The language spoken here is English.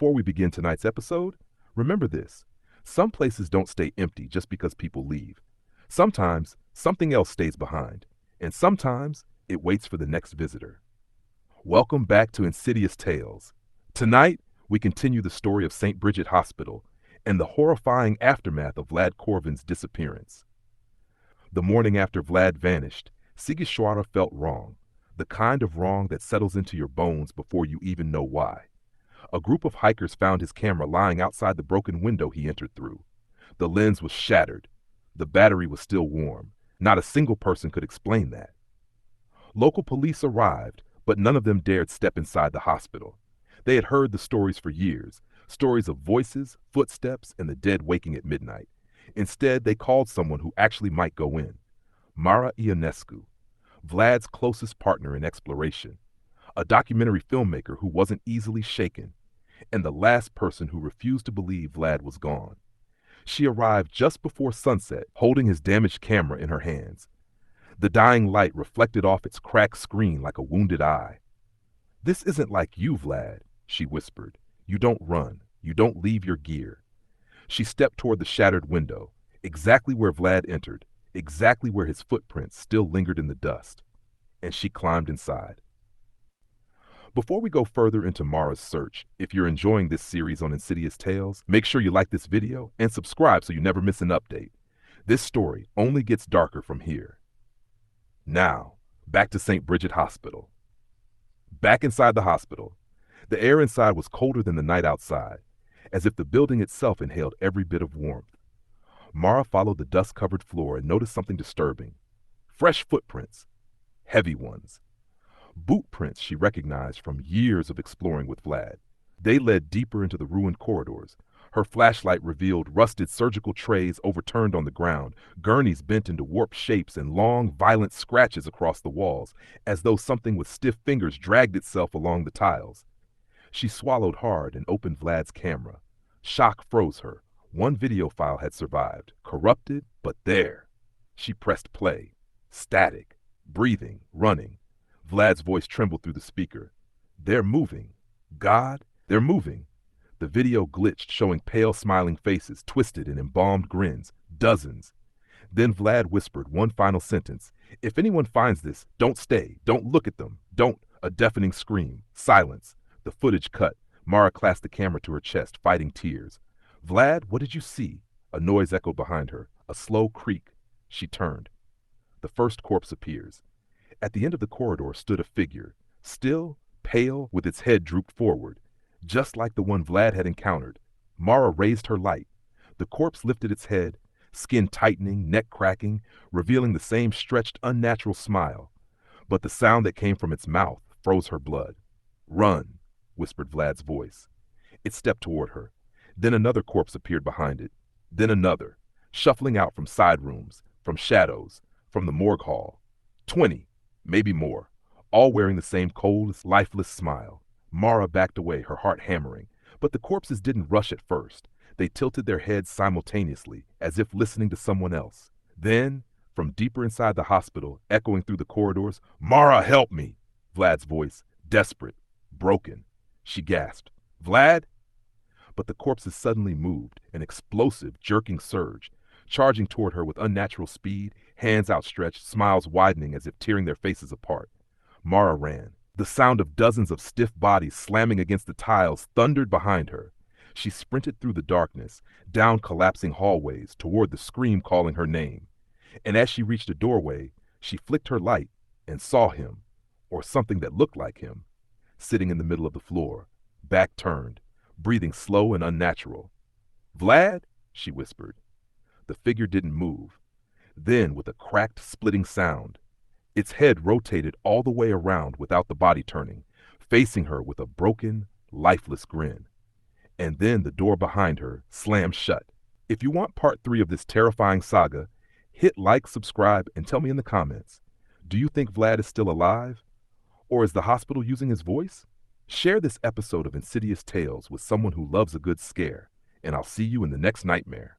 Before we begin tonight's episode, remember this. Some places don't stay empty just because people leave. Sometimes something else stays behind, and sometimes it waits for the next visitor. Welcome back to Insidious Tales. Tonight, we continue the story of St. Bridget Hospital and the horrifying aftermath of Vlad Corvin's disappearance. The morning after Vlad vanished, Sigishwara felt wrong, the kind of wrong that settles into your bones before you even know why. A group of hikers found his camera lying outside the broken window he entered through. The lens was shattered. The battery was still warm. Not a single person could explain that. Local police arrived, but none of them dared step inside the hospital. They had heard the stories for years, stories of voices, footsteps, and the dead waking at midnight. Instead, they called someone who actually might go in. Mara Ionescu, Vlad's closest partner in exploration, a documentary filmmaker who wasn't easily shaken, and the last person who refused to believe Vlad was gone. She arrived just before sunset, holding his damaged camera in her hands. The dying light reflected off its cracked screen like a wounded eye. "This isn't like you, Vlad," she whispered. "You don't run. You don't leave your gear." She stepped toward the shattered window, exactly where Vlad entered, exactly where his footprints still lingered in the dust. And she climbed inside. Before we go further into Mara's search, if you're enjoying this series on Insidious Tales, make sure you like this video and subscribe so you never miss an update. This story only gets darker from here. Now, back to St. Bridget Hospital. Back inside the hospital, the air inside was colder than the night outside, as if the building itself inhaled every bit of warmth. Mara followed the dust-covered floor and noticed something disturbing. Fresh footprints. Heavy ones. Boot prints she recognized from years of exploring with Vlad. They led deeper into the ruined corridors. Her flashlight revealed rusted surgical trays overturned on the ground, gurneys bent into warped shapes, and long, violent scratches across the walls, as though something with stiff fingers dragged itself along the tiles. She swallowed hard and opened Vlad's camera. Shock froze her. One video file had survived, corrupted, but there. She pressed play. Static. Breathing. Running. Vlad's voice trembled through the speaker. "They're moving. God, they're moving." The video glitched, showing pale, smiling faces, twisted in embalmed grins. Dozens. Then Vlad whispered one final sentence. "If anyone finds this, don't stay. Don't look at them. Don't." A deafening scream. Silence. The footage cut. Mara clasped the camera to her chest, fighting tears. "Vlad, what did you see?" A noise echoed behind her. A slow creak. She turned. The first corpse appears. At the end of the corridor stood a figure, still, pale, with its head drooped forward, just like the one Vlad had encountered. Mara raised her light. The corpse lifted its head, skin tightening, neck cracking, revealing the same stretched, unnatural smile. But the sound that came from its mouth froze her blood. "Run," whispered Vlad's voice. It stepped toward her. Then another corpse appeared behind it. Then another, shuffling out from side rooms, from shadows, from the morgue hall. 20. Maybe more, all wearing the same cold, lifeless smile. Mara backed away, her heart hammering. But the corpses didn't rush at first. They tilted their heads simultaneously, as if listening to someone else. Then, from deeper inside the hospital, echoing through the corridors, "Mara, help me!" Vlad's voice, desperate, broken. She gasped, "Vlad?" But the corpses suddenly moved, an explosive, jerking surge, charging toward her with unnatural speed, hands outstretched, smiles widening as if tearing their faces apart. Mara ran. The sound of dozens of stiff bodies slamming against the tiles thundered behind her. She sprinted through the darkness, down collapsing hallways, toward the scream calling her name. And as she reached a doorway, she flicked her light and saw him, or something that looked like him, sitting in the middle of the floor, back turned, breathing slow and unnatural. "Vlad?" she whispered. The figure didn't move. Then, with a cracked, splitting sound, its head rotated all the way around without the body turning, facing her with a broken, lifeless grin. And then the door behind her slammed shut. If you want part 3 of this terrifying saga, hit like, subscribe, and tell me in the comments. Do you think Vlad is still alive? Or is the hospital using his voice? Share this episode of Insidious Tales with someone who loves a good scare, and I'll see you in the next nightmare.